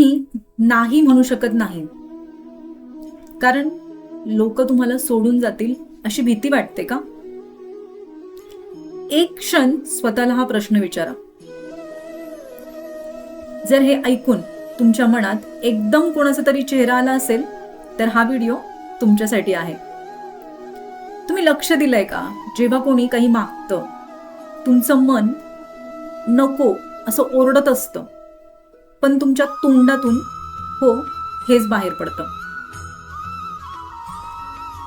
तुम्ही नाही म्हणू शकत नाही, कारण लोक तुम्हाला सोडून जातील अशी भीती वाटते का? एक क्षण स्वतःला हा प्रश्न विचारा. जर हे ऐकून तुमच्या मनात एकदम कोणाचा तरी चेहरा आला असेल तर हा व्हिडिओ तुमच्यासाठी आहे. तुम्ही लक्ष दिलंय का, जेव्हा कोणी काही मागतं तुमचं मन नको असं ओरडत असतं, पण तुमच्या तोंडातून हो हेच बाहेर पडतं.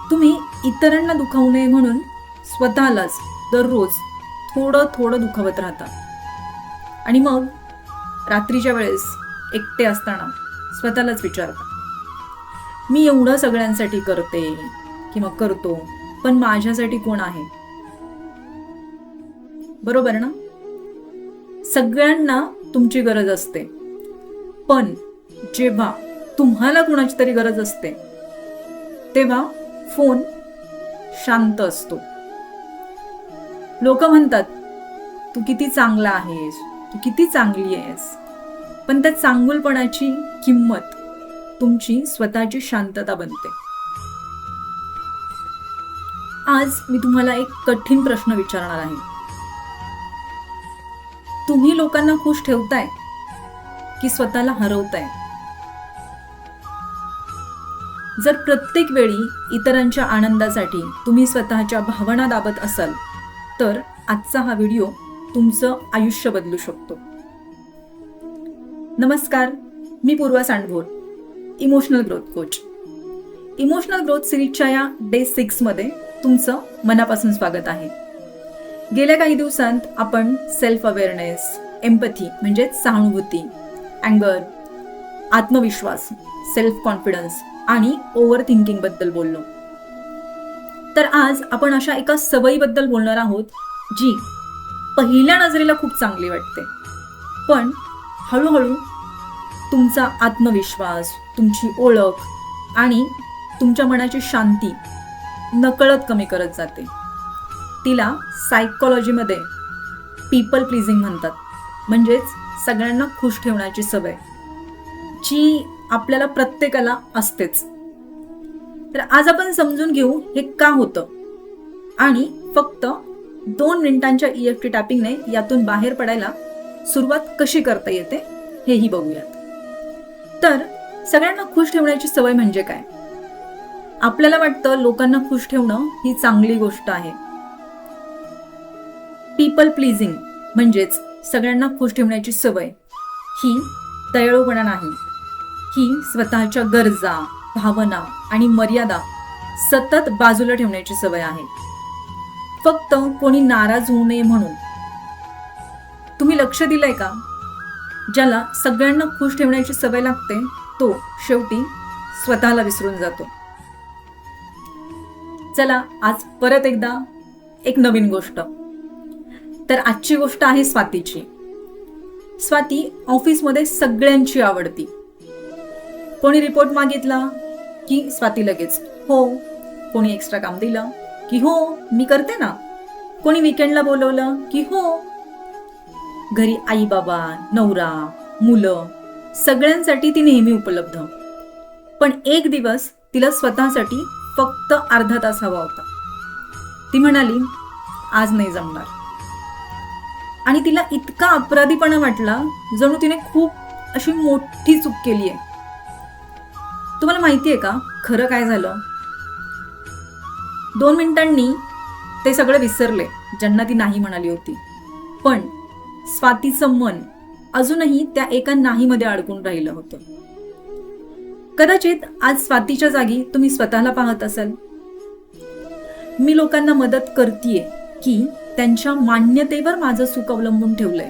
तुम्ही इतरांना दुखावू नये म्हणून स्वतःलाच दररोज थोडं थोडं दुखावत राहता आणि मग रात्रीच्या वेळेस एकटे असताना स्वतःलाच विचारता, मी एवढं सगळ्यांसाठी करते किंवा करतो, पण माझ्यासाठी कोण आहे? बरोबर ना? सगळ्यांना तुमची गरज असते, पण जेव्हा तुम्हाला कोणाची तरी गरज असते तेव्हा फोन शांत असतो. लोक म्हणतात, तू किती चांगला आहेस, तू किती चांगली आहेस, पण त्या चांगुलपणाची किंमत तुमची स्वतःची शांतता बनते. आज मी तुम्हाला एक कठीण प्रश्न विचारणार आहे. तुम्ही लोकांना खुश ठेवताय की स्वतःला हरवताय? जर प्रत्येक वेळी इतरांच्या आनंदासाठी तुम्ही स्वतःच्या भावना दाबत असाल तर आजचा हा व्हिडिओ तुमचं आयुष्य बदलू शकतो. नमस्कार, मी Purva Sandbhor, emotional growth coach. Emotional growth सिरीजच्या या डे 6 मध्ये तुमचं मनापासून स्वागत आहे. गेल्या काही दिवसांत आपण सेल्फ अवेअरनेस, एम्पथी म्हणजे सहानुभूती, अँगर, आत्मविश्वास, सेल्फ कॉन्फिडन्स आणि ओव्हर थिंकिंग बद्दल बोललो. तर आज आपण अशा एका सवयीबद्दल बोलणार आहोत जी पहिल्या नजरेला खूप चांगली वाटते, पण हळूहळू तुमचा आत्मविश्वास, तुमची ओळख आणि तुमच्या मनाची शांती नकळत कमी करत जाते. तिला सायकोलॉजीमध्ये पीपल प्लीजिंग म्हणतात, म्हणजेच सगळ्यांना खुश ठेवण्याची सवय, जी आपल्याला प्रत्येकाला असतेच. तर आज आपण समजून घेऊ हे का होतं आणि फक्त 2 मिनिटांच्या EFT टॅपिंगने यातून बाहेर पडायला सुरुवात कशी करता येते हेही बघूयात. तर सगळ्यांना खुश ठेवण्याची सवय म्हणजे काय? आपल्याला वाटतं लोकांना खुश ठेवणं ही चांगली गोष्ट आहे. पीपल प्लीजिंग म्हणजेच सगळ्यांना खुश ठेवण्याची सवय ही दयाळूपणा नाही, ही स्वतःच्या गरजा, भावना आणि मर्यादा सतत बाजूला ठेवण्याची सवय आहे, फक्त कोणी नाराज होऊ नये म्हणून. तुम्ही लक्ष दिलंय का, ज्याला सगळ्यांना खुश ठेवण्याची सवय लागते तो शेवटी स्वतःला विसरून जातो. चला आज परत एकदा एक नवीन गोष्ट. तर आजची गोष्ट आहे स्वातीची. स्वाती ऑफिसमध्ये सगळ्यांची आवडती. कोणी रिपोर्ट मागितला की स्वाती लगेच हो, कोणी एक्स्ट्रा काम दिलं की हो मी करते ना, कोणी विकेंडला बोलवलं की हो. घरी आई बाबा, नवरा, मुलं सगळ्यांसाठी ती नेहमी उपलब्ध. पण एक दिवस तिला स्वतःसाठी फक्त अर्धा तास हवा होता. ती म्हणाली, आज नाही जमणार. आणि तिला इतका अपराधीपणा वाटला जणू तिने खूप अशी मोठी चूक केली आहे. तुम्हाला माहितीये का खरं काय झालं? 2 मिनिटांनी ते सगळं विसरले ज्यांना ती नाही म्हणाली होती, पण स्वातीचं मन अजूनही त्या एका नाही मध्ये अडकून राहिलं होतं. कदाचित आज स्वातीच्या जागी तुम्ही स्वतःला पाहत असाल. मी लोकांना मदत करतेय की त्यांच्या मान्यतेवर माझं सुख अवलंबून ठेवलंय.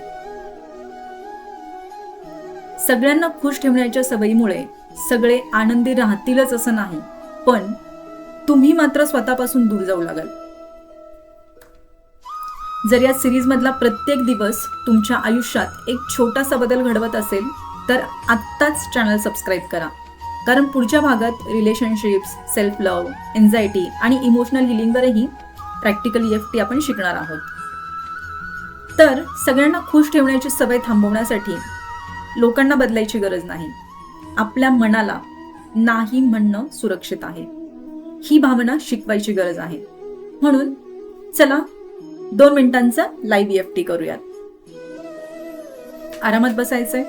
सगळ्यांना खुश ठेवण्याच्या सवयीमुळे सगळे आनंदी राहतीलच असं नाही, पण तुम्ही मात्र स्वतःपासून दूर जाऊ लागाल. जर या सिरीज मधला प्रत्येक दिवस तुमच्या आयुष्यात एक छोटासा बदल घडवत असेल तर आत्ताच चॅनल सबस्क्राईब करा, कारण पुढच्या भागात रिलेशनशिप्स, सेल्फ लव्ह, एन्झायटी आणि इमोशनल हिलिंगवरही प्रॅक्टिकल EFT आपण शिकणार आहोत. तर सगळ्यांना खुश ठेवण्याची सवय थांबवण्यासाठी लोकांना बदलायची गरज नाही, आपल्या मनाला नाही म्हणणं सुरक्षित आहे. ही भावना शिकवायची गरज आहे. म्हणून चला 2 मिनिटांचा लाईव्ह EFT करूयात. आरामात बसायचंय.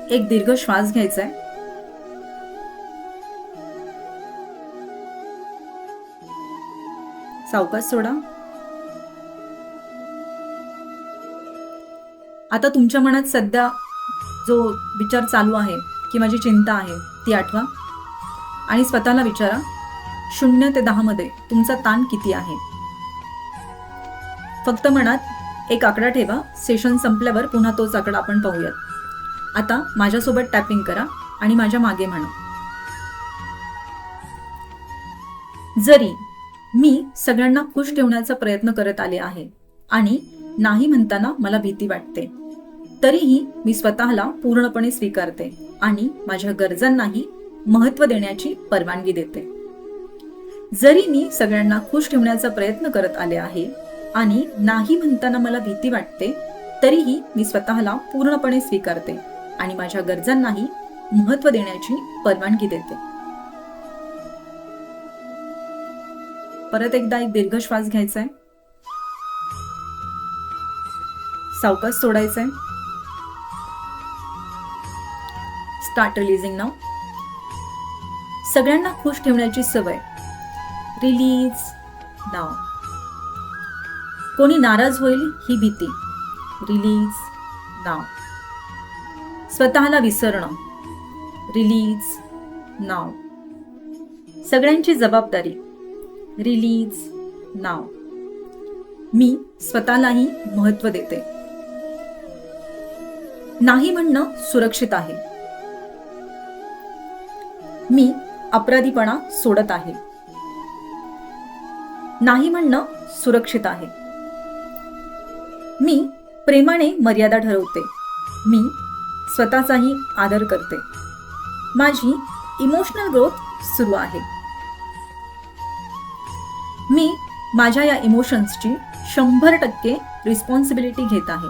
एक दीर्घ श्वास घ्यायचाय. सावकाश सोडा. आता तुमच्या मनात सध्या जो विचार चालू आहे किंवा जी चिंता आहे ती आठवा आणि स्वतःला विचारा 0 ते 10 मध्ये तुमचा ताण किती आहे. फक्त मनात एक आकडा ठेवा. सेशन संपल्यावर पुन्हा तोच आकडा आपण पाहूयात. आता माझ्यासोबत टॅपिंग करा आणि माझ्या मागे म्हणा. जरी मी सगळ्यांना खुश ठेवण्याचा प्रयत्न करत आले आहे आणि नाही म्हणताना मला भीती वाटते, तरीही मी स्वतःला पूर्णपणे स्वीकारते आणि माझ्या गरजांनाही महत्त्व देण्याची परवानगी देते. जरी मी सगळ्यांना खुश ठेवण्याचा प्रयत्न करत आले आहे आणि नाही म्हणताना मला भीती वाटते, तरीही मी स्वतःला पूर्णपणे स्वीकारते आणि माझ्या गरजांनाही महत्त्व देण्याची परवानगी देते. परत एकदा एक दीर्घ श्वास घ्यायचाय. सावकाश सोडायचंय. Start releasing now. सगळ्यांना खुश ठेवण्याची सवय. Release now. कोणी नाराज होईल ही भीती. Release now. स्वतःला विसरणं. Release now. सगळ्यांची जबाबदारी. Release now. मी स्वतःलाही महत्त्व देते. नाही म्हणणं सुरक्षित आहे. मी अपराधीपणा सोडत आहे. नाही म्हणणं सुरक्षित आहे. मी प्रेमाने मर्यादा ठरवते. मी स्वतःचाही आदर करते. माझी इमोशनल ग्रोथ सुरू आहे. मी माझ्या या इमोशन्सची 100% रिस्पॉन्सिबिलिटी घेत आहे.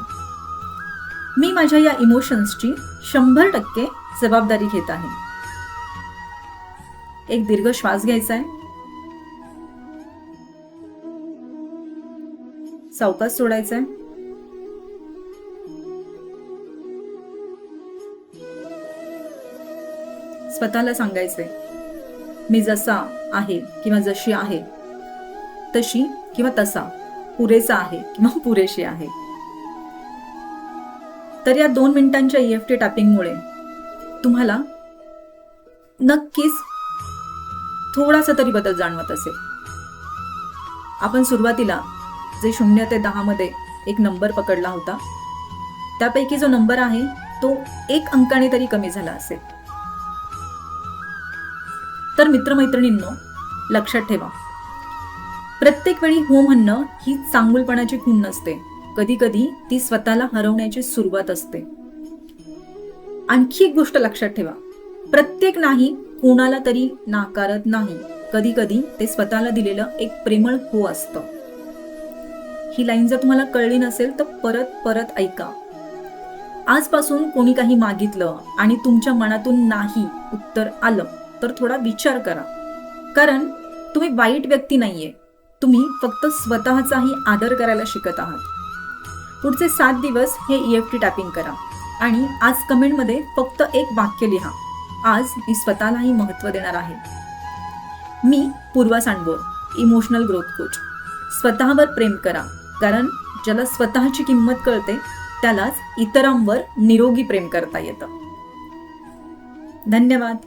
मी माझ्या या इमोशन्सची 100% जबाबदारी घेत आहे. एक दीर्घ श्वास घ्यायचा आहे. सावकाश सोडायचा आहे. स्वतःला सांगायचंय मी जसा आहे किंवा जशी आहे तशी किंवा तसा पुरेसा आहे किंवा पुरेशी आहे. तर या 2 मिनिटांच्या EFT टॅपिंगमुळे तुम्हाला नक्कीच थोडासा तरी बदल जाणवत असेल. आपण सुरुवातीला जे 0 ते 10 मध्ये एक नंबर पकडला होता, त्यापैकी जो नंबर आहे तो 1 अंकाने तरी कमी झाला असेल. तर मित्रमैत्रिणींनो, लक्षात ठेवा, प्रत्येक वेळी हो म्हणणं ही चांगुलपणाची खूण नसते. कधी कधी ती स्वतःला हरवण्याची सुरुवात असते. आणखी एक गोष्ट लक्षात ठेवा, प्रत्येक नाही कोणाला तरी नाकारत नाही. कधी कधी ते स्वतःला दिलेलं एक प्रेमळ हो असतं. ही लाईन जर तुम्हाला कळली नसेल तर परत परत ऐका. आजपासून कोणी काही मागितलं आणि तुमच्या मनातून नाही उत्तर आलं तर थोडा विचार करा. कारण तुम्ही वाईट व्यक्ती नाहीये. तुम्ही फक्त स्वतःचाही आदर करायला शिकत आहात. पुढचे 7 दिवस हे EFT टॅपिंग करा आणि आज कमेंटमध्ये फक्त एक वाक्य लिहा. आज मी स्वतःलाही महत्त्व देणार आहे. मी Purva Sandbhor, emotional growth coach. स्वतःवर प्रेम करा, कारण ज्याला स्वतःची किंमत कळते त्यालाच इतरांवर निरोगी प्रेम करता येतं. धन्यवाद.